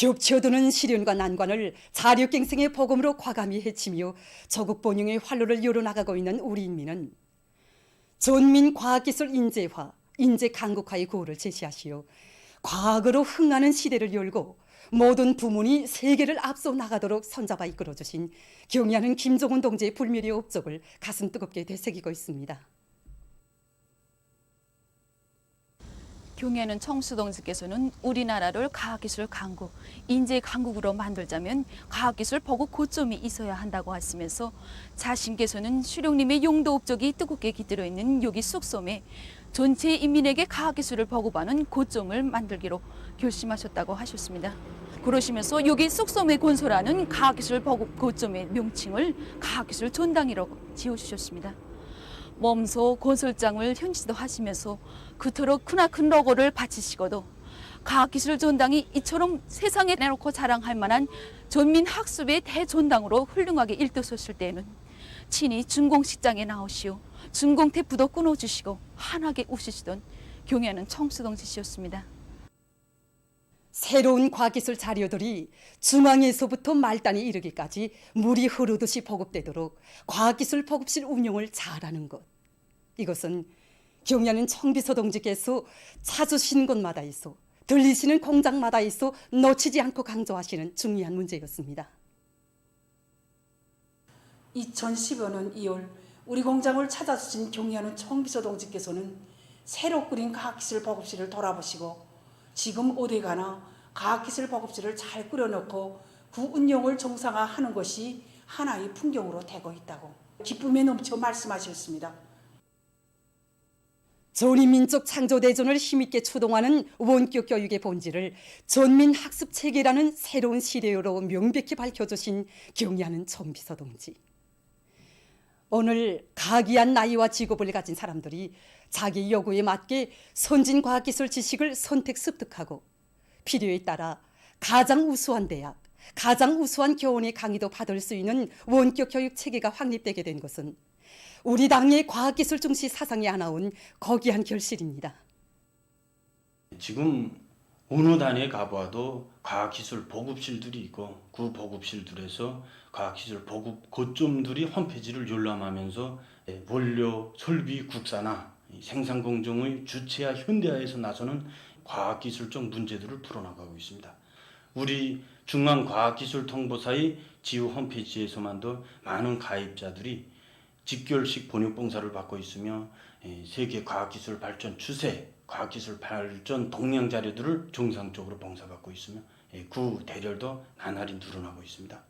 겹쳐드는 시련과 난관을 자력갱생의 복음으로 과감히 헤치며 조국 번영의 활로를 열어나가고 있는 우리 인민은 전민 과학기술 인재화, 인재 강국화의 구호를 제시하시어 과학으로 흥하는 시대를 열고 모든 부문이 세계를 앞서 나가도록 손잡아 이끌어주신 경의하는 김정은 동지의 불멸의 업적을 가슴 뜨겁게 되새기고 있습니다. 경의하는 청수 동지께서는 우리나라를 과학기술 강국, 인재 강국으로 만들자면 과학기술 보급 고점이 있어야 한다고 하시면서 자신께서는 수령님의 용도 업적이 뜨겁게 깃들어 있는 여기 쑥섬에 전체 인민에게 과학기술을 보급하는 고점을 만들기로 결심하셨다고 하셨습니다. 그러시면서 여기 쑥섬에 건설하는 과학기술 보급 고점의 명칭을 과학기술 전당이라고 지어주셨습니다. 몸소 건설장을 현지도 하시면서 그토록 크나큰 로고를 바치시고도 과학기술 전당이 이처럼 세상에 내놓고 자랑할 만한 전민학습의 대전당으로 훌륭하게 일떠섰을 때에는 친히 준공식장에 나오시오 준공태프도 끊어주시고 환하게 웃으시던 경의하는 청수동지씨였습니다. 새로운 과학기술 자료들이 중앙에서부터 말단에 이르기까지 물이 흐르듯이 보급되도록 과학기술 보급실 운영을 잘하는 것. 이것은 경의하는 청비서 동지께서 찾으시는 곳마다 있어 들리시는 공장마다 있어 놓치지 않고 강조하시는 중요한 문제였습니다. 2015년 2월 우리 공장을 찾아주신 경의하는 청비서 동지께서는 새로 꾸린 과학기술 보급실을 돌아보시고 지금 어디가나 과학기술 보급실을 잘 꾸려놓고 그 운영을 정상화하는 것이 하나의 풍경으로 되고 있다고 기쁨에 넘쳐 말씀하셨습니다. 전인민족 창조대전을 힘있게 추동하는 원격 교육의 본질을 전민학습체계라는 새로운 시대로 명백히 밝혀주신 경의하는 청비서 동지. 오늘 각이한 나이와 직업을 가진 사람들이 자기 요구에 맞게 선진과학기술 지식을 선택 습득하고 필요에 따라 가장 우수한 대학, 가장 우수한 교원의 강의도 받을 수 있는 원격 교육 체계가 확립되게 된 것은 우리 당의 과학기술 중시 사상이 안아온 거기한 결실입니다. 지금 어느 단에 가봐도 과학기술 보급실들이 있고 그 보급실들에서 과학기술 보급 거점들이 홈페이지를 열람하면서 원료, 설비 국산화, 생산공정의 주체화, 현대화에서 나서는 과학기술적 문제들을 풀어나가고 있습니다. 우리 중앙과학기술통보사의 지우 홈페이지에서만도 많은 가입자들이 직결식 번역봉사를 받고 있으며 세계 과학기술 발전 추세, 과학기술 발전 동향 자료들을 정상적으로 봉사받고 있으며 그 대열도 나날이 늘어나고 있습니다.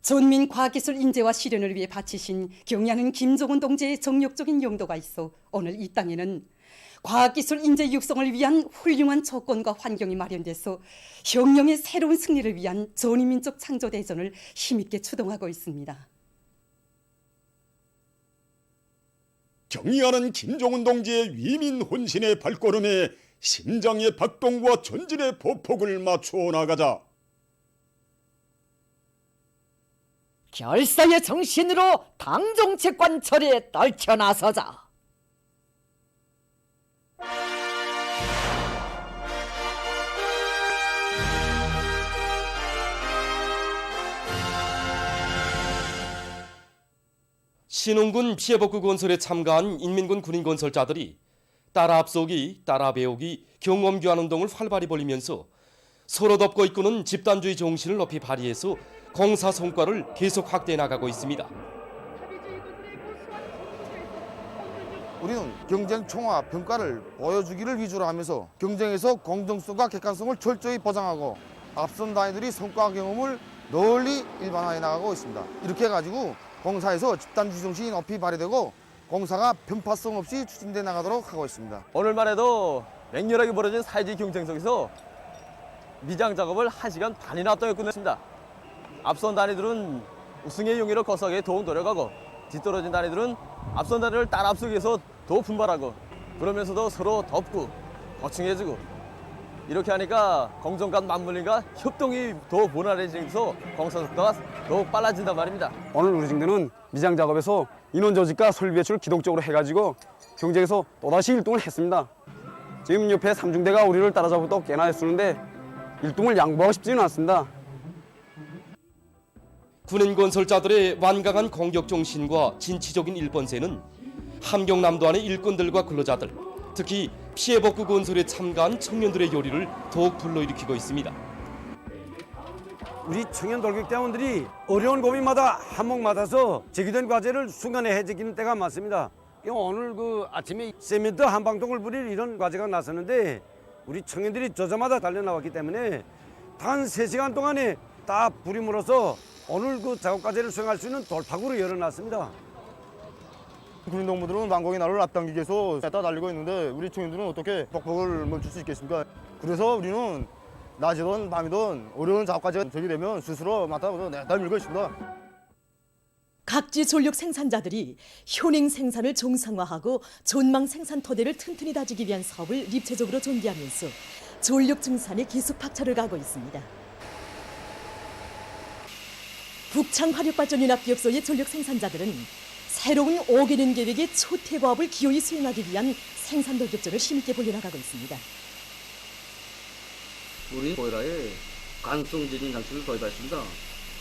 전민 과학기술 인재와 실현을 위해 바치신 경의하는 김정은 동지의 정력적인 용도가 있어 오늘 이 땅에는 과학기술 인재 육성을 위한 훌륭한 조건과 환경이 마련돼서 혁명의 새로운 승리를 위한 전인민족 창조대전을 힘있게 추동하고 있습니다. 경의하는 김정은 동지의 위민 혼신의 발걸음에 심장의 박동과 전진의 보폭을 맞추어 나가자. 결사의 정신으로 당정책 관철에 떨쳐 나서자. 신흥군 피해복구 건설에 참가한 인민군 군인 건설자들이 따라 앞서기, 따라 배우기, 경험 교환 운동을 활발히 벌이면서 서로 덮고 이끄는 집단주의 정신을 높이 발휘해서 공사 성과를 계속 확대해 나가고 있습니다. 우리는 경쟁 총합 평가를 보여주기를 위주로 하면서 경쟁에서 공정성과 객관성을 철저히 보장하고 앞선 단위들이 성과 경험을 널리 일반화해 나가고 있습니다. 이렇게 해가지고 공사에서 집단주의 정신이 높이 발휘되고 공사가 편파성 없이 추진돼 나가도록 하고 있습니다. 오늘만 해도 맹렬하게 벌어진 사회적 경쟁 속에서 미장 작업을 1시간 반이나 앞당겨 끝냈습니다. 앞선 단위들은 우승의 용의를 거서하기 위해 더욱 노력하고 뒤떨어진 단위들은 앞선 단위를 따라 앞서기 위해서 더 분발하고 그러면서도 서로 덮고 보충해주고 이렇게 하니까 공정 간 맞물림과 협동이 더 원활해지면서 공사 속도가 더욱 빨라진단 말입니다. 오늘 우리 중대는 미장 작업에서 인원 조직과 설비 배출을 기동적으로 해가지고 경쟁에서 또다시 1등을 했습니다. 지금 옆에 3중대가 우리를 따라잡고 또 꽤나 애쓰는데 일동을 양보하고 싶지는 않습니다. 군인 건설자들의 완강한 공격 정신과 진취적인 일본세는 함경남도 안의 일꾼들과 근로자들, 특히 피해복구 건설에 참가한 청년들의 요리를 더욱 불러일으키고 있습니다. 우리 청년 돌격대원들이 어려운 고민마다 한몫 맡아서 제기된 과제를 순간에 해제기는 때가 많습니다. 오늘 아침에 세멘트 한방통을 부릴 이런 과제가 나섰는데 우리 청년들이 저저마다 달려나왔기 때문에 단 3시간 동안에 다 부림으로써 오늘 작업 과제를 수행할 수 있는 돌파구를 열어놨습니다. 군인 동무들은 완공의 날을 앞당기기 위해서 다 달리고 있는데 우리 청년들은 어떻게 벅벅을 멈출 수 있겠습니까? 그래서 우리는 낮이든 밤이든 어려운 작업 과제가 제기되면 스스로 맡아서 내다 밀고 있습니다. 각지 전력 생산자들이 현행 생산을 정상화하고 전망 생산 토대를 튼튼히 다지기 위한 사업을 입체적으로 전개하면서 전력 증산에 기습 박차를 가고 있습니다. 북창화력발전연합기업소의 전력 생산자들은 새로운 5개년 계획의 초태과업을 기어이 수행하기 위한 생산 돌격전을 힘있게 벌려나가고 있습니다. 우리 보일러에 관성 제진 장치를 도입했습니다.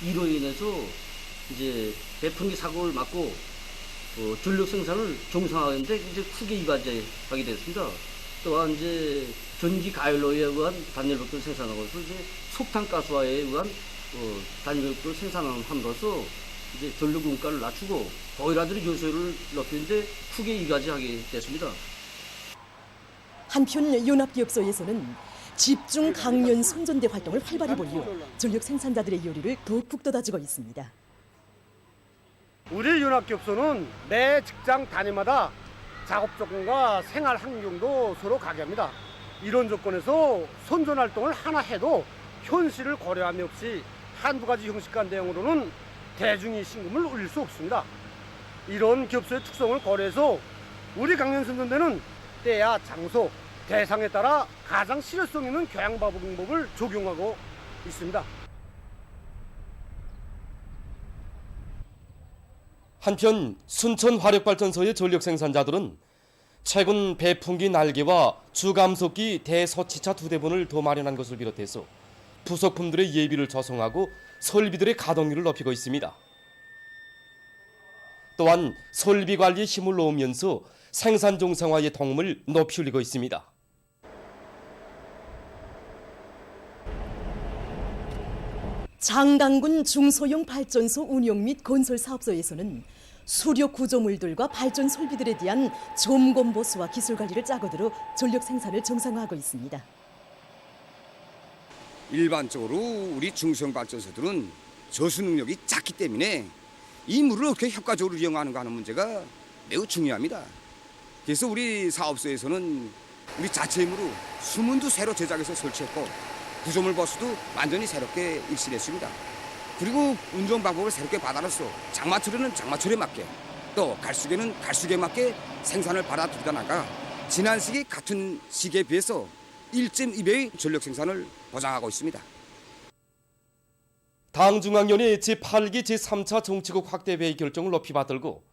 이로 인해서 이제 배풍기 사고를 막고 전력 생산을 정상화하는데 이제 크게 이바지하게 됐습니다. 또한 이제 전기 가열로에 의한 단열벽돌 생산하고서 이제 석탄 가스화에 의한 단열벽돌 생산함으로써 이제 전력 원가를 낮추고 보일러들의 요소를 높이는데 크게 이바지하게 됐습니다. 한편 연합기업소에서는 집중 강연 선전대 활동을 활발히 벌여 전력 생산자들의 요리를 더욱 북돋아주고 있습니다. 우리 연합기업소는 매 직장 단위마다 작업 조건과 생활 환경도 서로 가개합니다. 이런 조건에서 선전 활동을 하나 해도 현실을 고려함이 없이 한두 가지 형식과 내용으로는 대중이 신금을 올릴 수 없습니다. 이런 기업소의 특성을 고려해서 우리 강연 선전대는 때야 장소, 대상에 따라 가장 실효성 있는 교양 방법을 적용하고 있습니다. 한편 순천 화력발전소의 전력 생산자들은 최근 배풍기 날개와 주감속기 대서치차 2대분을 더 마련한 것을 비롯해서 부속품들의 예비를 조성하고 설비들의 가동률을 높이고 있습니다. 또한 설비 관리에 힘을 놓으면서 생산 정상화의 도움을 높이 올리고 있습니다. 장강군 중소형 발전소 운영 및 건설 사업소에서는 수력 구조물들과 발전 설비들에 대한 점검 보수와 기술 관리를 짜고들어 전력 생산을 정상화하고 있습니다. 일반적으로 우리 중소형 발전소들은 저수 능력이 작기 때문에 이 물을 어떻게 효과적으로 이용하는가 하는 문제가 매우 중요합니다. 그래서 우리 사업소에서는 우리 자체 힘으로 수문도 새로 제작해서 설치했고 구조물 버스도 완전히 새롭게 일신했습니다. 그리고 운전 방법을 새롭게 받아놨어. 장마철에는 장마철에 맞게, 또 갈수기에는 갈수기에 맞게 생산을 받아들이다 나가 지난 시기 같은 시기에 비해서 1.2배의 전력 생산을 보장하고 있습니다. 당중앙위원회 제8기 제3차 정치국 확대회의 결정을 높이 받들고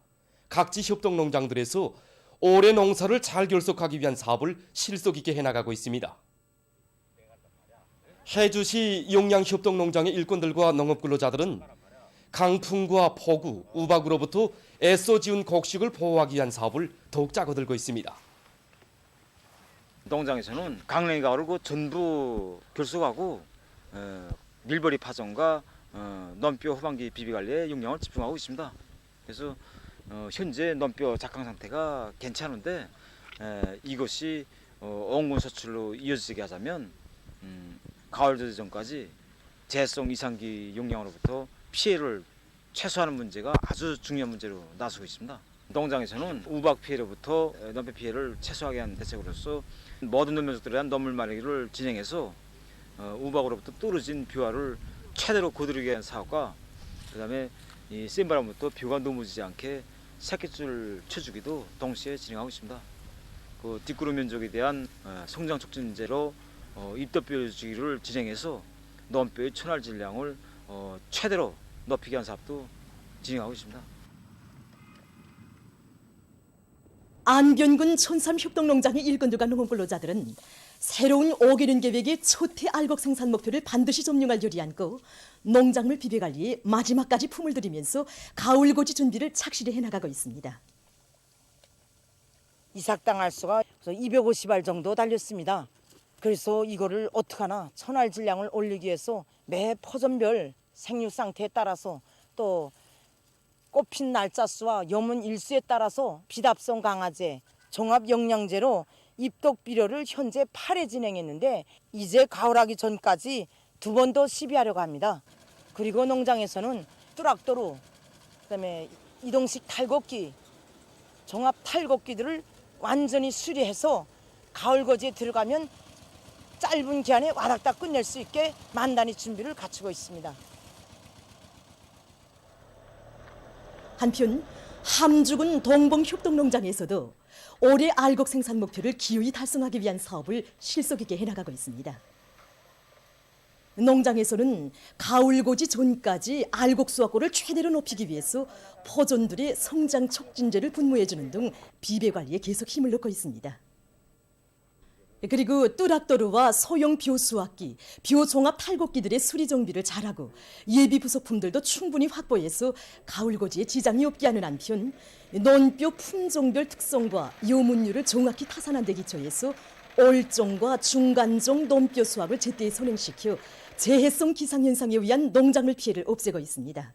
각지 협동농장들에서 올해 농사를 잘 결속하기 위한 사업을 실속 있게 해나가고 있습니다. 해주시 용양협동농장의 일꾼들과 농업근로자들은 강풍과 폭우, 우박으로부터 애써 지은 곡식을 보호하기 위한 사업을 더욱 짜고들고 있습니다. 농장에서는 강냉이 가을을 전부 결속하고 밀버리 파종과 논뼈 후반기 비비관리에 역량을 집중하고 있습니다. 그래서 현재 논뼈 작황 상태가 괜찮은데 이것이 원군 소출로 이어지게 하자면 가을 저지 전까지 재성 이상기 용량으로부터 피해를 최소화하는 문제가 아주 중요한 문제로 나서고 있습니다. 농장에서는 우박 피해로부터 논뼈 피해를 최소화하기 위한 대책으로서 모든 농민족들에 대한 논물 마르기를 진행해서 우박으로부터 떨어진 뷰화를 최대로 거두기 위한 사업과 그다음에 이 센 바람부터 뷰가 넘어지지 않게 새끼줄 쳐주기도 동시에 진행하고 있습니다. 그 뒷구름 면적에 대한 성장 촉진제로 입덧뼈 주기를 진행해서 논뼈의 천알 질량을 최대로 높이기 위한 사업도 진행하고 있습니다. 안변군 촌삼협동농장의 일꾼들과 농업근로자들은 새로운 5개년 계획의 초태 알곡 생산 목표를 반드시 점령할 요리 안고 농작물 비배 관리에 마지막까지 품을 들이면서 가을고지 준비를 착실히 해나가고 있습니다. 이삭당할 수가 250알 정도 달렸습니다. 그래서 이거를 어떡하나 천알 질량을 올리기 위해서 매 포전별 생육 상태에 따라서 또 꽃핀 날짜 수와 염분 일수에 따라서 비답성 강화제, 종합 영양제로 입독 비료를 현재 8회 진행했는데 이제 가을하기 전까지 2번 더 시비하려고 합니다. 그리고 농장에서는 뚜락도루, 그다음에 이동식 탈곡기, 종합 탈곡기들을 완전히 수리해서 가을거지에 들어가면 짧은 기간에 와닥닥 끝낼 수 있게 만단히 준비를 갖추고 있습니다. 한편 함주군 동봉협동농장에서도 올해 알곡 생산 목표를 기어이 달성하기 위한 사업을 실속 있게 해나가고 있습니다. 농장에서는 가을고지 전까지 알곡 수확고를 최대로 높이기 위해서 포존들의 성장 촉진제를 분무해주는 등 비배 관리에 계속 힘을 넣고 있습니다. 그리고 뚜락도루와 소형 벼수확기, 벼종합 탈곡기들의 수리 정비를 잘하고 예비 부속품들도 충분히 확보해서 가을고지에 지장이 없게 하는 한편 논뼈 품종별 특성과 요문율을 정확히 타산한 데 기초해서 올종과 중간종 논뼈 수확을 제때 선행시켜 재해성 기상현상에 의한 농작물 피해를 없애고 있습니다.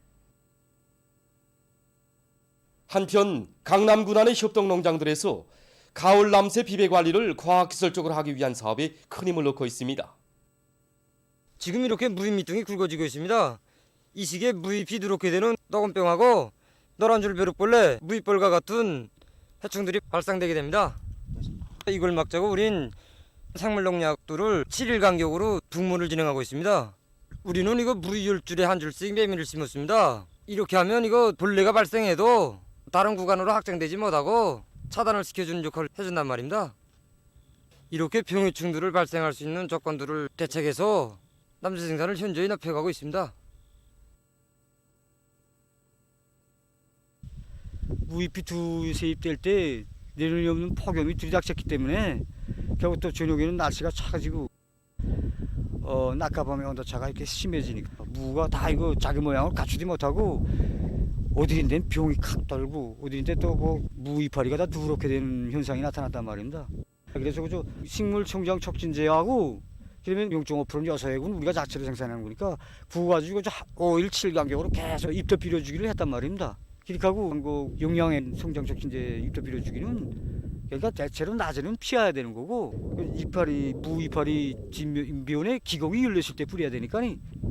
한편 강남 군안의 협동농장들에서 가을 남새 비배 관리를 과학기술적으로 하기 위한 사업에 큰 힘을 넣고 있습니다. 지금 이렇게 무잎 밑둥이 굵어지고 있습니다. 이 시기에 무잎이 누렇게 되는 너건병하고 노란줄 벼룩벌레, 무잎벌과 같은 해충들이 발생되게 됩니다. 이걸 막자고 우린 생물농약들을 7일 간격으로 분무를 진행하고 있습니다. 우리는 이거 무잎 10줄에 한 줄씩 매미를 심었습니다. 이렇게 하면 이거 벌레가 발생해도 다른 구간으로 확장되지 못하고 차단을 시켜주는 역할을 해준단 말입니다. 이렇게 병해충들을 발생할 수 있는 조건들을 대책해서 남새 생산을 현저히 높여가고 있습니다. 무잎이 세입될 때 내려놓을 없는 폭염이 들이닥쳤기 때문에 결국 또 저녁에는 날씨가 차가지고 낮과 밤의 온도차가 이렇게 심해지니까 무가 다 이거 자기 모양을 갖추지 못하고 어디인 데는 병이 칵 떨고 어디인 데 또 뭐 무이파리가 다 누렇게 되는 현상이 나타났단 말입니다. 그래서 그저 식물 성장 촉진제하고 그러면 0.5%는 여서액은 우리가 자체로 생산하는 거니까 그거 가지고 5일 7일 간격으로 계속 입덧 비료 주기를 했단 말입니다. 그러니까 그 영양의 성장 촉진제 입덧 비료 주기는 그러니까 대체로 낮에는 피해야 되는 거고 이파리 무이파리 진비온에 기공이 열렸을 때 뿌려야 되니까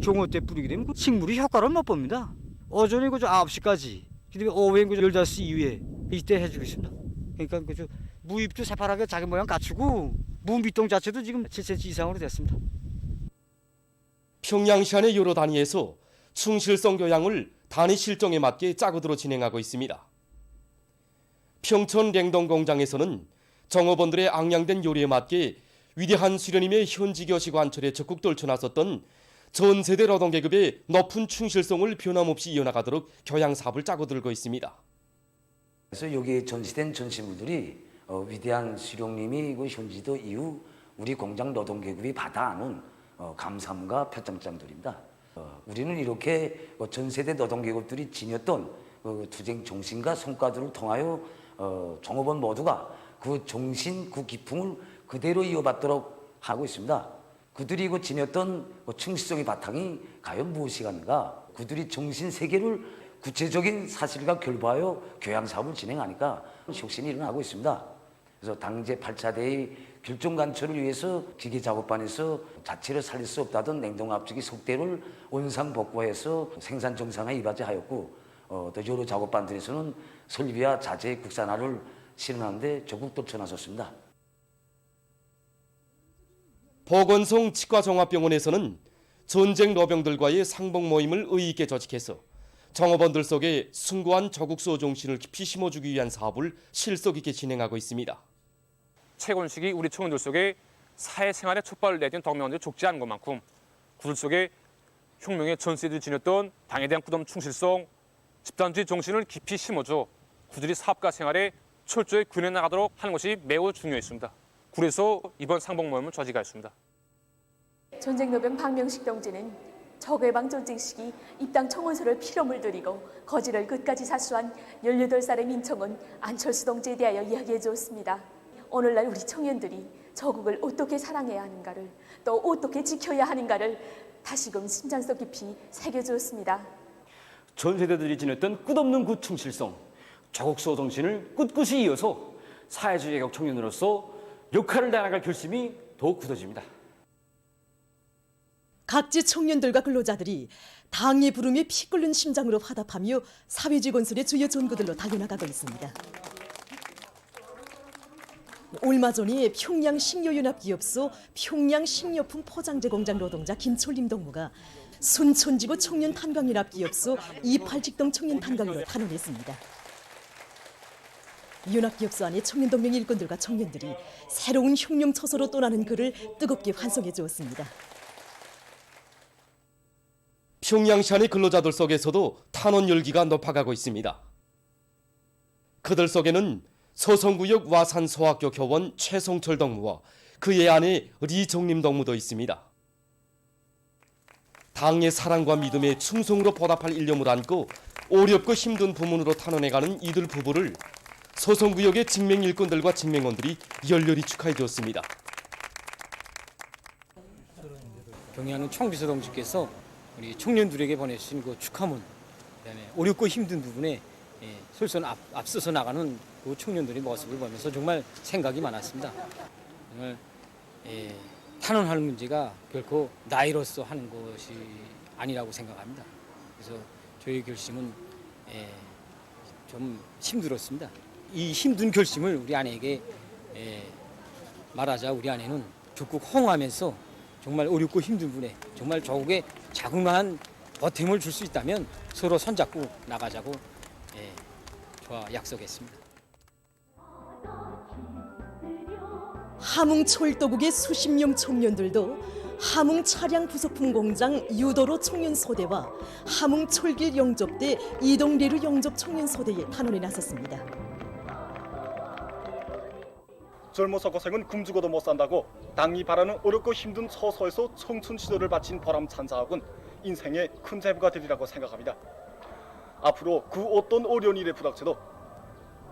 종어 때 뿌리게 되면 식물이 효과를 못 봅니다. 오전에 그저 9시까지, 그다음에 오후에 그저 15시 이후에 이때 해주고 있습니다. 그러니까 그저 무잎도 새파랗게 자기 모양 갖추고 무밑동 자체도 지금 7cm 이상으로 됐습니다. 평양시안의 여러 단위에서 충실성 교양을 단위 실정에 맞게 짜고들어 진행하고 있습니다. 평촌 냉동공장에서는 정업원들의 앙양된 요리에 맞게 위대한 수련임의 현지 교시 관철에 적극 떨쳐나섰던 전 세대 노동계급의 높은 충실성을 변함없이 이어나가도록 교양 사업을 짜고 들고 있습니다. 그래서 여기에 전시된 전시물들이 위대한 수령님이 그 현지도 이후 우리 공장 노동계급이 받아 안은 감사함과 표창장들입니다. 우리는 이렇게 전 세대 노동계급들이 지녔던 투쟁 정신과 성과들을 통하여 종업원 모두가 그 정신, 그 기풍을 그대로 이어받도록 하고 있습니다. 그들이 지녔던 충실성의 바탕이 과연 무엇이겠는가? 그들이 정신 세계를 구체적인 사실과 결부하여 교양 사업을 진행하니까 혁신이 일어나고 있습니다. 그래서 당제 8차대의 결정 관철을 위해서 기계 작업반에서 자체를 살릴 수 없다던 냉동 압축기 속대를 원상 복구해서 생산 정상화에 이바지하였고 또 여러 작업반들에서는 설비와 자재 국산화를 실현하는 데 적극 떨쳐나섰습니다. 보건성 치과종합병원에서는 전쟁 노병들과의 상봉 모임을 의의 있게 조직해서 종업원들 속에 숭고한 조국수호 정신을 깊이 심어주기 위한 사업을 실속 있게 진행하고 있습니다. 채권식이 우리 청원들 속에 사회생활에 촉발을 내준 동명원들이 적지 않은 것만큼 그들 속에 혁명의 전세들이 지녔던 당에 대한 끝없는 충실성, 집단주의 정신을 깊이 심어줘 그들이 사업가 생활에 철저히 구현해 나가도록 하는 것이 매우 중요했습니다. 굴에서 이번 상봉 모임을 저지하였습니다. 전쟁노병 박명식 동지는 적외방 전쟁 시기 입당 청원서를 피로 물들이고 거지를 끝까지 사수한 18살의 민청은 안철수 동지에 대하여 이야기해 주었습니다. 오늘날 우리 청년들이 저국을 어떻게 사랑해야 하는가를 또 어떻게 지켜야 하는가를 다시금 심장속 깊이 새겨주었습니다. 전 세대들이 지녔던 끝없는 그 충실성, 조국수호 정신을 꿋꿋이 이어서 사회주의 개혁 청년으로서 역할을 다해나갈 결심이 더욱 굳어집니다. 각지 청년들과 근로자들이 당의 부름에 피 끓는 심장으로 화답하며 사회주의 건설의 주요 전구들로 달려나가고 있습니다. 얼마 전에 평양 식료연합기업소 평양 식료품 포장재 공장 노동자 김철림 동무가 순천지구 청년 탄광연합기업소 이팔직동 청년 탄광으로 탄원했습니다. 연합기업소 안에 청년동맹 일꾼들과 청년들이 새로운 혁명 처소로 떠나는 그를 뜨겁게 환송해 주었습니다. 평양시 안의 근로자들 속에서도 탄원 열기가 높아가고 있습니다. 그들 속에는 서성구역 와산소학교 교원 최성철 동무와 그의 아내 리정림 동무도 있습니다. 당의 사랑과 믿음에 충성으로 보답할 일념을 안고 어렵고 힘든 부문으로 탄원해가는 이들 부부를 서성구역의 직맹 일꾼들과 직맹원들이 열렬히 축하해 주었습니다. 경의하는 총비서 동지께서 우리 청년들에게 보내주신 그 축하문, 그다음에 어렵고 힘든 부분에 솔선 앞서서 나가는 그 청년들의 모습을 보면서 정말 생각이 많았습니다. 정말 탄원할 문제가 결코 나이로서 하는 것이 아니라고 생각합니다. 그래서 저희 결심은 좀 힘들었습니다. 이 힘든 결심을 우리 아내에게 말하자 우리 아내는 적극 호응하면서 정말 어렵고 힘든 분에 정말 조국에 자그마한 보탬을 줄 수 있다면 서로 손잡고 나가자고 저와 약속했습니다. 함흥철도국의 수십 명 청년들도 함흥 차량 부속품 공장 유도로 청년 소대와 함흥 철길 영접대 이동리루 영접 청년 소대에 탄원에 나섰습니다. 젊어서 고생은 굶주고도 못 산다고 당이 바라는 어렵고 힘든 처소에서 청춘 시절을 바친 보람 찬사학은 인생의 큰 재부가 되리라고 생각합니다. 앞으로 그 어떤 어려운 일에 부닥쳐도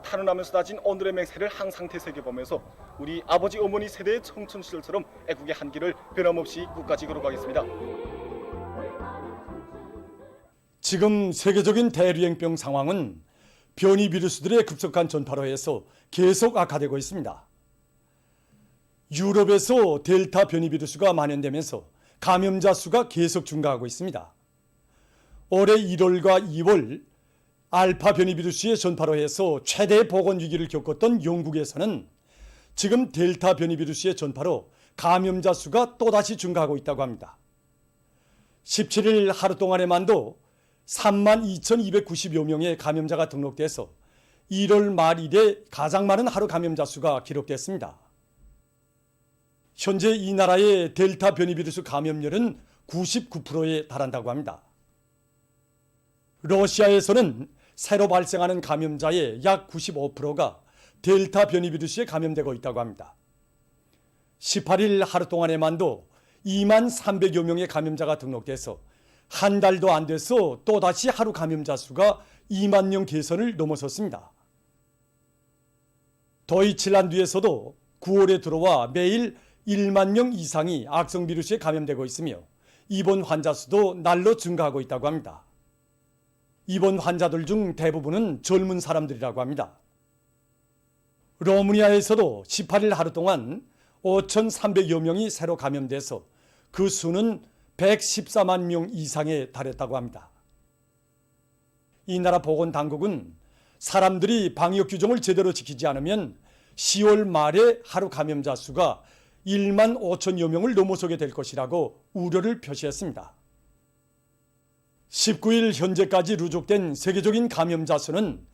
탄원하면서 다진 오늘의 맹세를 항상 되새겨보면서 우리 아버지 어머니 세대의 청춘 시절처럼 애국의 한길을 변함없이 끝까지 걸어가겠습니다. 지금 세계적인 대유행병 상황은 변이 비루스들의 급속한 전파로 해서 계속 악화되고 있습니다. 유럽에서 델타 변이 비루스가 만연되면서 감염자 수가 계속 증가하고 있습니다. 올해 1월과 2월 알파 변이 비루스의 전파로 해서 최대 보건 위기를 겪었던 영국에서는 지금 델타 변이 비루스의 전파로 감염자 수가 또다시 증가하고 있다고 합니다. 17일 하루 동안에만도 32,290여 명의 감염자가 등록돼서 1월 말 이래 가장 많은 하루 감염자 수가 기록됐습니다. 현재 이 나라의 델타 변이 비루스 감염률은 99%에 달한다고 합니다. 러시아에서는 새로 발생하는 감염자의 약 95%가 델타 변이 비루스에 감염되고 있다고 합니다. 18일 하루 동안에만도 2만 300여 명의 감염자가 등록돼서 한 달도 안 돼서 또다시 하루 감염자 수가 2만 명 개선을 넘어섰습니다. 도이칠란드에서도 9월에 들어와 매일 1만 명 이상이 악성 비루스에 감염되고 있으며 입원 환자 수도 날로 증가하고 있다고 합니다. 입원 환자들 중 대부분은 젊은 사람들이라고 합니다. 러무니아에서도 18일 하루 동안 5,300여 명이 새로 감염돼서 그 수는 114만 명 이상에 달했다고 합니다. 이 나라 보건당국은 사람들이 방역 규정을 제대로 지키지 않으면 10월 말에 하루 감염자 수가 1만 5천여 명을 넘어서게 될 것이라고 우려를 표시했습니다. 19일 현재까지 누적된 세계적인 감염자 수는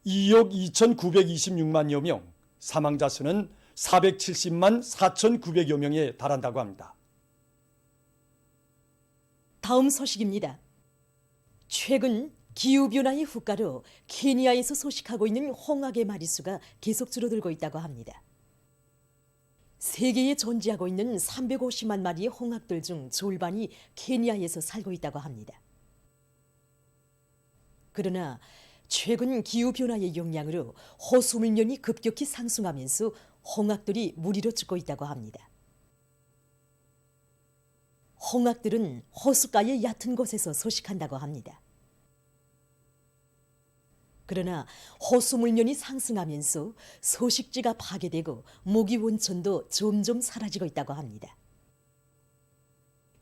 2억 2,926만여 명, 사망자 수는 470만 4,900여 명에 달한다고 합니다. 다음 소식입니다. 최근 기후변화의 후가로 케니아에서 소식하고 있는 홍학의 마리수가 계속 줄어들고 있다고 합니다. 세계에 존재하고 있는 350만 마리의 홍학들 중 절반이 케니아에서 살고 있다고 합니다. 그러나 최근 기후변화의 영향으로 호수물면이 급격히 상승하면서 홍학들이 무리로 죽고 있다고 합니다. 홍학들은 호숫가의 얕은 곳에서 서식한다고 합니다. 그러나 호수물면이 상승하면서 서식지가 파괴되고 모기 원천도 점점 사라지고 있다고 합니다.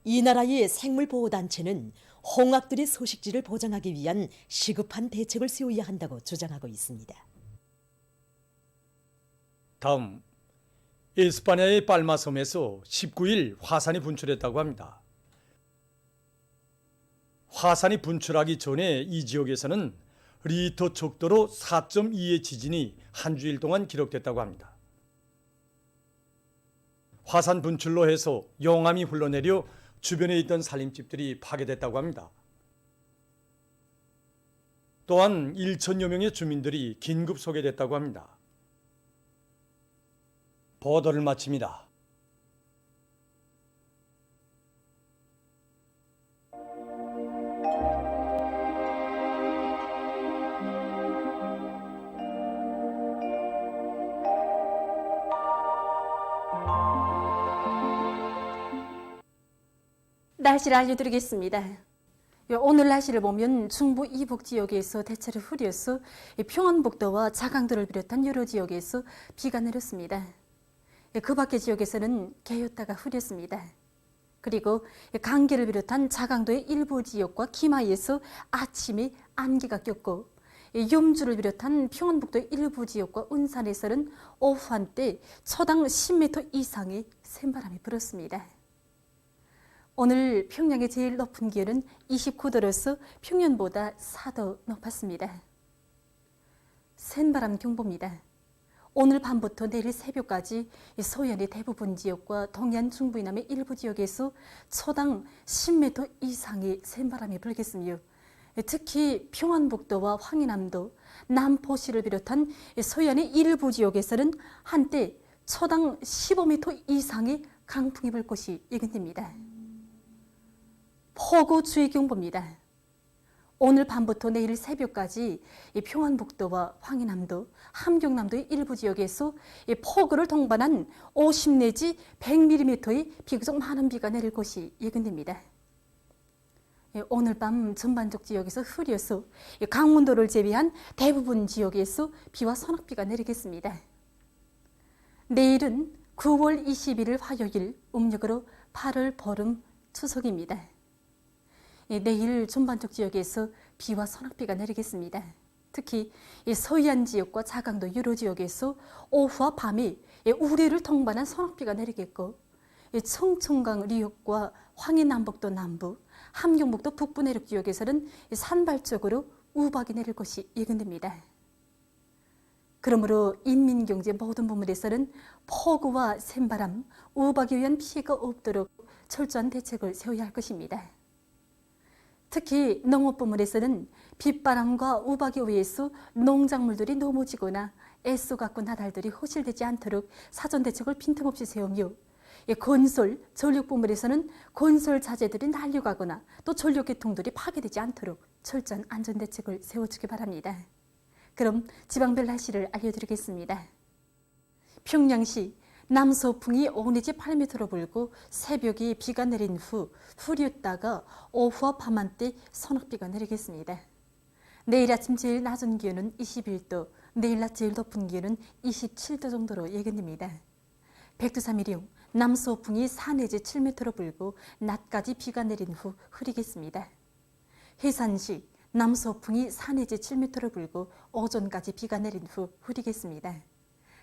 이 나라의 생물보호단체는 홍학들의 서식지를 보장하기 위한 시급한 대책을 세워야 한다고 주장하고 있습니다. 다음, 에스파냐의 빨마섬에서 19일 화산이 분출했다고 합니다. 화산이 분출하기 전에 이 지역에서는 리터 척도로 4.2의 지진이 한 주일 동안 기록됐다고 합니다. 화산 분출로 해서 용암이 흘러내려 주변에 있던 살림집들이 파괴됐다고 합니다. 또한 1천여 명의 주민들이 긴급 소개됐다고 합니다. 보도를 마칩니다. 날씨를 알려드리겠습니다. 오늘 날씨를 보면 중부 이북 지역에서 대체로 흐려서 평안북도와 자강도를 비롯한 여러 지역에서 비가 내렸습니다. 그 밖의 지역에서는 개였다가 흐렸습니다. 그리고 강계를 비롯한 자강도의 일부 지역과 기마에서 아침에 안개가 꼈고 염주를 비롯한 평안북도의 일부 지역과 운산에서는 오후 한때 초당 10m 이상의 샘바람이 불었습니다. 오늘 평양의 제일 높은 기온은 29도로서 평년보다 4도 높았습니다. 센바람 경보입니다. 오늘 밤부터 내일 새벽까지 서해안의 대부분 지역과 동해안 중부 이남의 일부 지역에서 초당 10m 이상의 센바람이 불겠으며 특히 평안북도와 황해남도, 남포시를 비롯한 서해안의 일부 지역에서는 한때 초당 15m 이상의 강풍이 불 것이 예견됩니다. 폭우 주의 경보입니다. 오늘 밤부터 내일 새벽까지 평안북도와 황해남도, 함경남도의 일부 지역에서 폭우를 동반한 50 내지 100mm의 비교적 많은 비가 내릴 것이 예견됩니다. 오늘 밤 전반적 지역에서 흐려서 강원도를 제외한 대부분 지역에서 비와 소낙비가 내리겠습니다. 내일은 9월 21일 화요일, 음력으로 8월 보름 추석입니다. 내일 전반적 지역에서 비와 소낙비가 내리겠습니다. 특히 서해안 지역과 자강도 여러 지역에서 오후와 밤에 우레를 동반한 소낙비가 내리겠고 청천강 리역과 황해남북도 남부, 함경북도 북부 내륙 지역에서는 산발적으로 우박이 내릴 것이 예견됩니다. 그러므로 인민경제 모든 부문에서는 폭우와 샘바람, 우박에 의한 피해가 없도록 철저한 대책을 세워야 할 것입니다. 특히 농업 부문에서는 빗바람과 우박에 의해서 농작물들이 넘어지거나 애써 갖고 나달들이 허실되지 않도록 사전 대책을 빈틈없이 세우며 건설, 전력 부문에서는 건설 자재들이 날려가거나 또 전력 계통들이 파괴되지 않도록 철저한 안전 대책을 세워주기 바랍니다. 그럼 지방별 날씨를 알려드리겠습니다. 평양시 남서풍이 5 내지 8m로 불고 새벽에 비가 내린 후 흐렸다가 오후와 밤한때 소낙비가 내리겠습니다. 내일 아침 제일 낮은 기온은 21도, 내일 낮 제일 높은 기온은 27도 정도로 예견됩니다. 백두산미령 남서풍이 4 내지 7m로 불고 낮까지 비가 내린 후 흐리겠습니다. 해산시 남서풍이 4 내지 7m로 불고 오전까지 비가 내린 후 흐리겠습니다.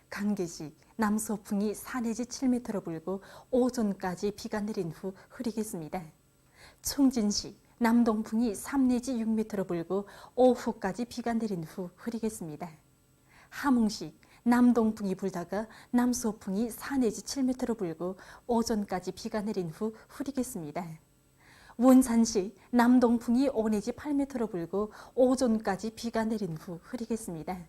강계시 남서풍이 4 내지 7m로 불고 오전까지 비가 내린 후 흐리겠습니다. 청진시 남동풍이 3 내지 6m로 불고 오후까지 비가 내린 후 흐리겠습니다. 함흥시 남동풍이 불다가 남서풍이 4 내지 7m로 불고 오전까지 비가 내린 후 흐리겠습니다. 원산시 남동풍이 5 내지 8m로 불고 오전까지 비가 내린 후 흐리겠습니다.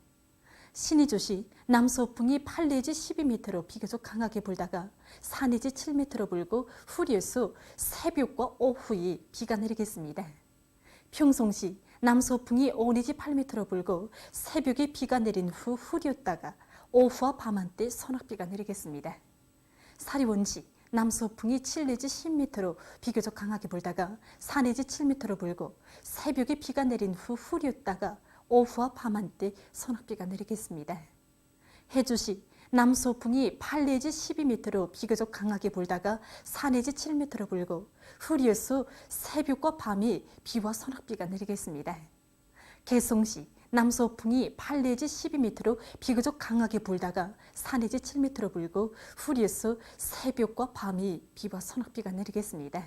신의주시 남서풍이 8 내지 12m로 비교적 강하게 불다가 4 내지 7m로 불고 후리에서 새벽과 오후에 비가 내리겠습니다. 평송시 남서풍이 5 내지 8m로 불고 새벽에 비가 내린 후 후리었다가 오후와 밤한때 소낙비가 내리겠습니다. 사리원시 남서풍이 7 내지 10m로 비교적 강하게 불다가 4 내지 7m로 불고 새벽에 비가 내린 후 후리었다가 오후와 밤한때 소낙비가 내리겠습니다. 해주시 남서풍이 8 내지 12m로 비교적 강하게 불다가 4 내지 7m로 불고 후리에서 새벽과 밤에 비와 소낙비가 내리겠습니다. 개성시 남서풍이 8 내지 12m로 비교적 강하게 불다가 4 내지 7m로 불고 후리에서 새벽과 밤에 비와 소낙비가 내리겠습니다.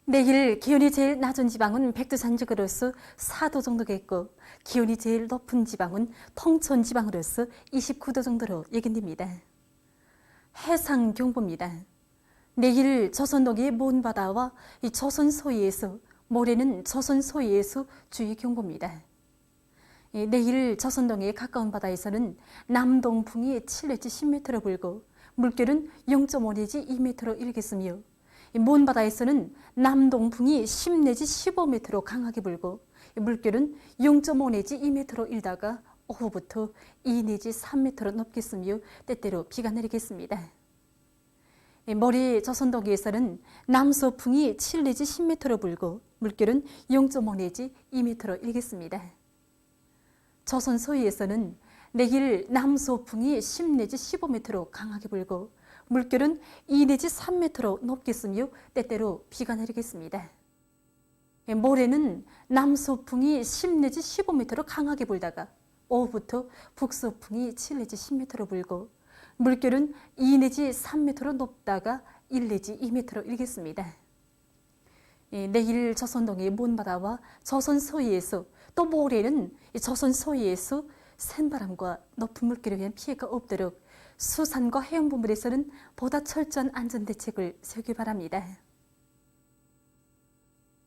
내일 기온이 제일 낮은 지방은 백두산지구로서 4도 정도겠고 기온이 제일 높은 지방은 통천지방으로서 29도 정도로 예견됩니다. 해상경보입니다. 내일 조선동해의 먼 바다와 이 조선 소위에서 모레는 조선 소위에서 주의경보입니다. 내일 조선동해에 가까운 바다에서는 남동풍이 7 내지 10m로 불고 물결은 0.5 내지 2m로 일겠으며 먼 바다에서는 남동풍이 10 내지 15m로 강하게 불고 물결은 0.5 내지 2m로 일다가 오후부터 2 내지 3m로 높겠으며 때때로 비가 내리겠습니다. 모레 조선동해에서는 남서풍이 7 내지 10m로 불고 물결은 0.5 내지 2m로 일겠습니다. 조선 서해에서는 내일 남서풍이 10 내지 15m로 강하게 불고 물결은 2 내지 3m로 높겠으며 때때로 비가 내리겠습니다. 모레는 남서풍이 10 내지 15m로 강하게 불다가 오후부터 북서풍이 7 내지 10m로 불고 물결은 2 내지 3m로 높다가 1 내지 2m로 일겠습니다. 내일 조선동해 먼바다와 조선 서해에서 또 모레는 조선 서해에서 센바람과 높은 물결에 의한 피해가 없도록 수산과 해양부문에서는 보다 철저한 안전대책을 세우기 바랍니다.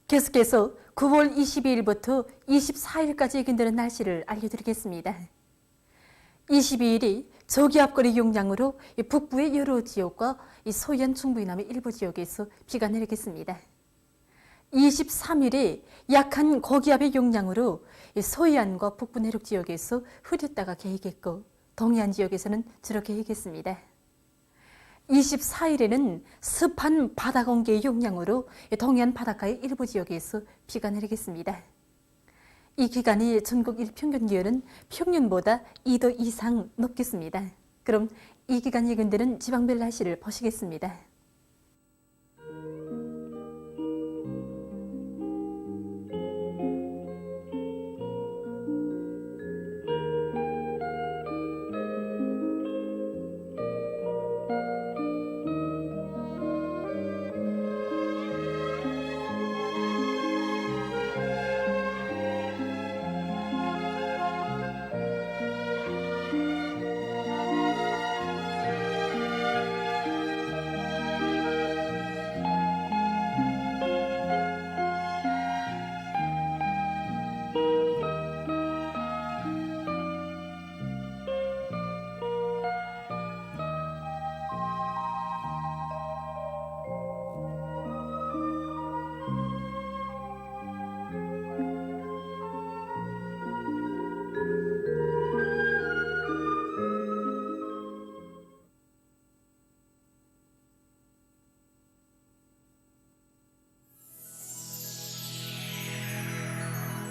계속해서 9월 22일부터 24일까지 예견되는 날씨를 알려드리겠습니다. 22일이 저기압거리 영향으로 북부의 여러 지역과 서해안 중부 이남의 일부 지역에서 비가 내리겠습니다. 23일에 약한 고기압의 영향으로 서해안과 북부 내륙 지역에서 흐렸다가 개이겠고 동해안 지역에서는 주로 개이겠습니다. 24일에는 습한 바다 공기의 영향으로 동해안 바닷가의 일부 지역에서 비가 내리겠습니다. 이 기간이 전국 일평균 기온은 평년보다 2도 이상 높겠습니다. 그럼 이 기간 예견되는 지방별 날씨를 보시겠습니다.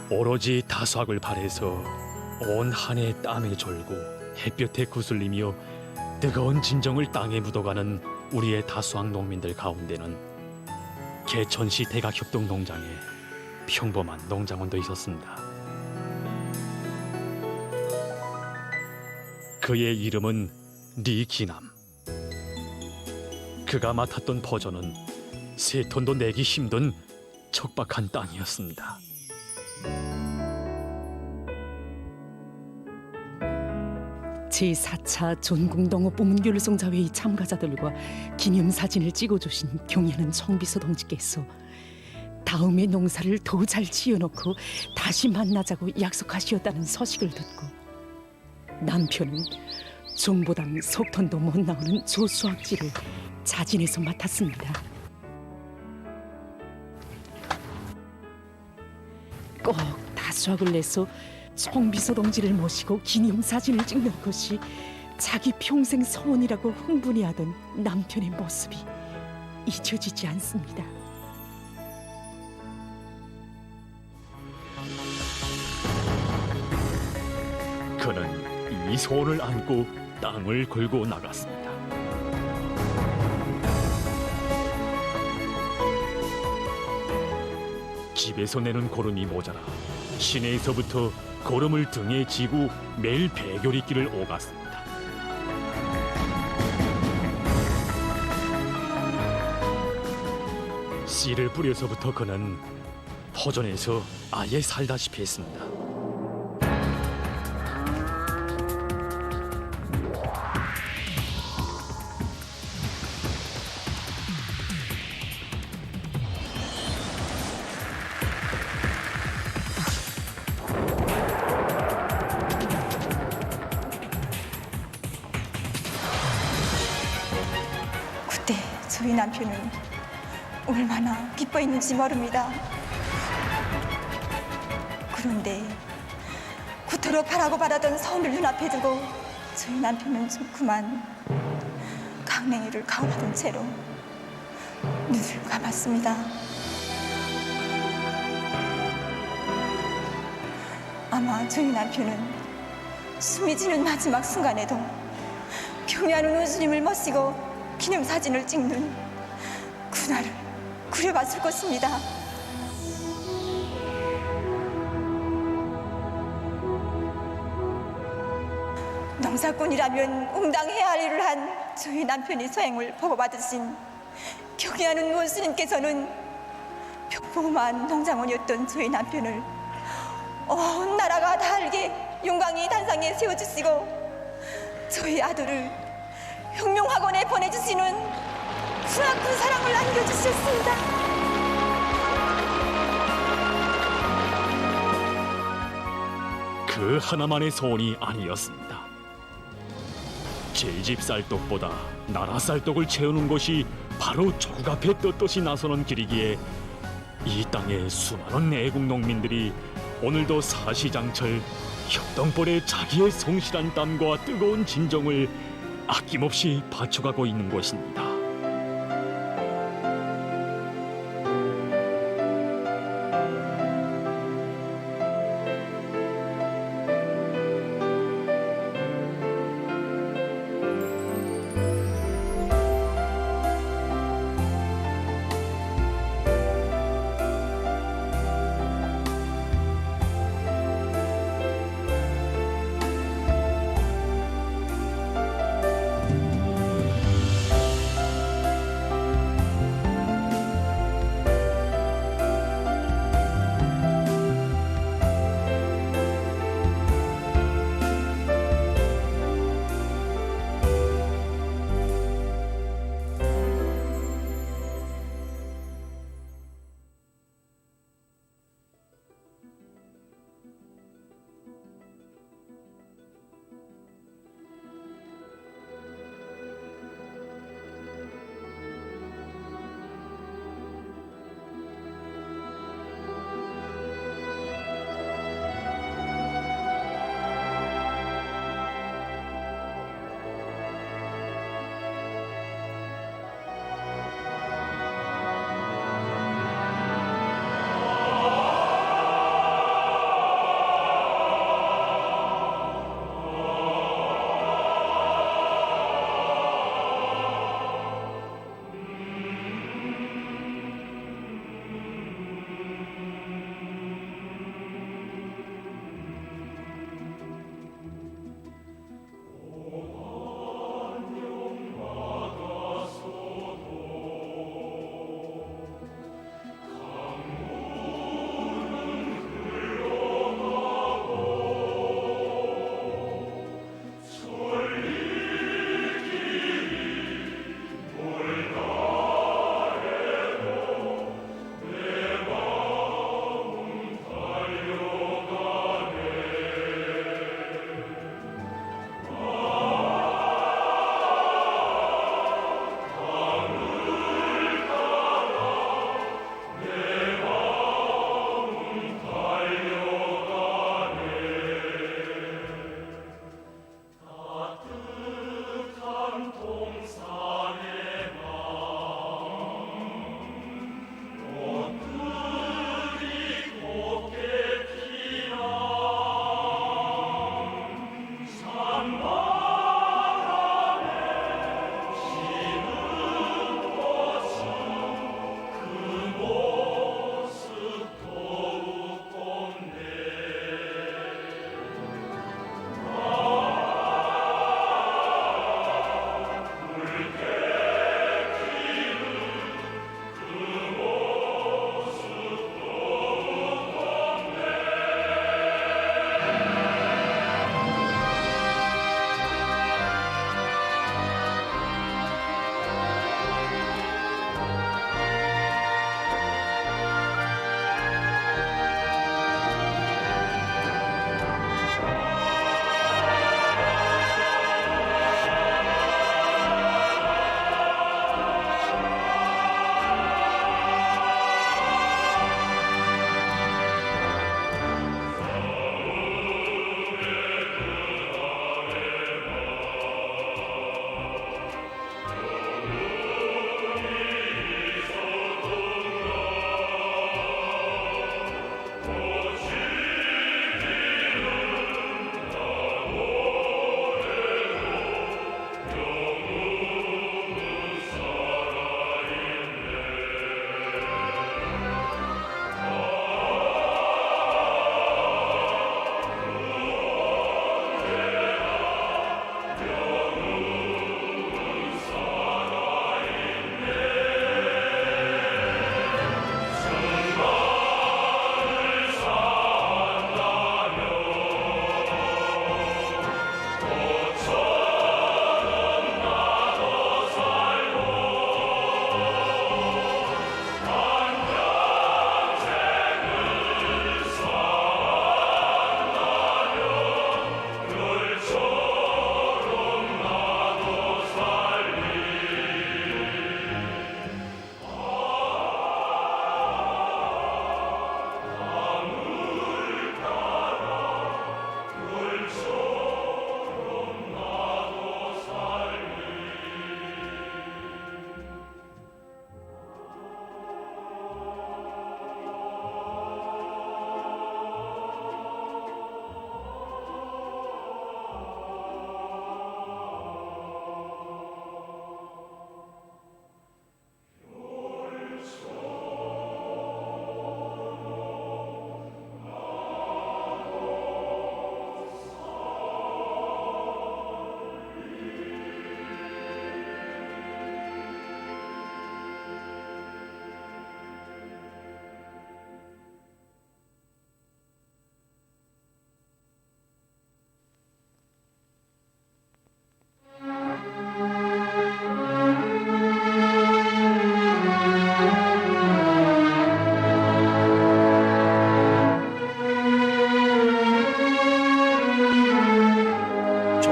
오로지 다수학을 발해서 온 한 해 땀에 졸고 햇볕에 구슬리며 뜨거운 진정을 땅에 묻어가는 우리의 다수학 농민들 가운데는 개천시 대각협동 농장에 평범한 농장원도 있었습니다. 그의 이름은 리기남. 그가 맡았던 포전은 세 톤도 내기 힘든 척박한 땅이었습니다. 제4차 전국농업부문결성자회의 참가자들과 기념사진을 찍어주신 경애하는 청비서 동지께서 다음에 농사를 더 잘 지어놓고 다시 만나자고 약속하시었다는 소식을 듣고 남편은 종보당 속턴도 못 나오는 조수학지를 자진해서 맡았습니다. 꼭 다수학을 내서 청비서 동지를 모시고 기념사진을 찍는 것이 자기 평생 소원이라고 흥분히 하던 남편의 모습이 잊혀지지 않습니다. 그는 이 소원을 안고 땅을 걸고 나갔습니다. 집에서 내는 고름이 모자라 시내에서부터 고름을 등에 지고 매일 배교리길을 오갔습니다. 씨를 뿌려서부터 그는 포전에서 아예 살다시피 했습니다. 그때 저희 남편은 얼마나 기뻐했는지 모릅니다. 그런데 그토록 바라고 바라던 소원을 눈앞에 두고 저희 남편은 좀 그만 강냉이를 가오하던 채로 눈을 감았습니다. 아마 저희 남편은 숨이 지는 마지막 순간에도 경애하는 우주님을 모시고 기념사진을 찍는 그날을 그려봤을 것입니다. 농사꾼이라면 응당해야 할 일을 한 저희 남편이 소행을 보고받으신 경애하는 원수님께서는 평범한 농장원이었던 저희 남편을 온 나라가 다 알게 용광이 단상에 세워주시고 저희 아들을 혁명학원에 보내주시는 크나큰 사랑을 안겨주셨습니다. 그 하나만의 소원이 아니었습니다. 제 집 쌀떡보다 나라 쌀떡을 채우는 것이 바로 조국 앞에 떳떳이 나서는 길이기에 이 땅의 수많은 애국 농민들이 오늘도 사시장철 협동벌에 자기의 성실한 땀과 뜨거운 진정을 아낌없이 바쳐가고 있는 것입니다.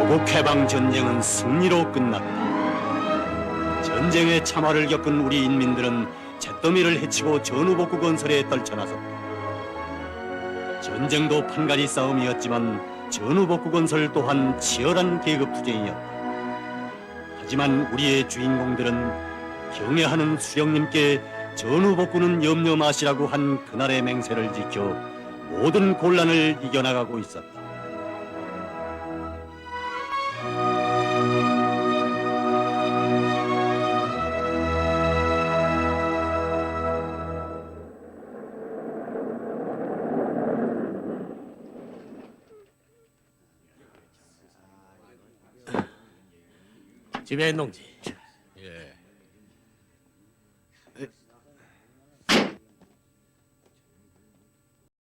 조국해방 전쟁은 승리로 끝났다. 전쟁의 참화를 겪은 우리 인민들은 잿더미를 헤치고 전후복구 건설에 떨쳐나섰다. 전쟁도 판가리 싸움이었지만 전후복구 건설 또한 치열한 계급투쟁이었다. 하지만 우리의 주인공들은 경애하는 수령님께 전후복구는 염려 마시라고 한 그날의 맹세를 지켜 모든 곤란을 이겨나가고 있었다. 지배인 동지,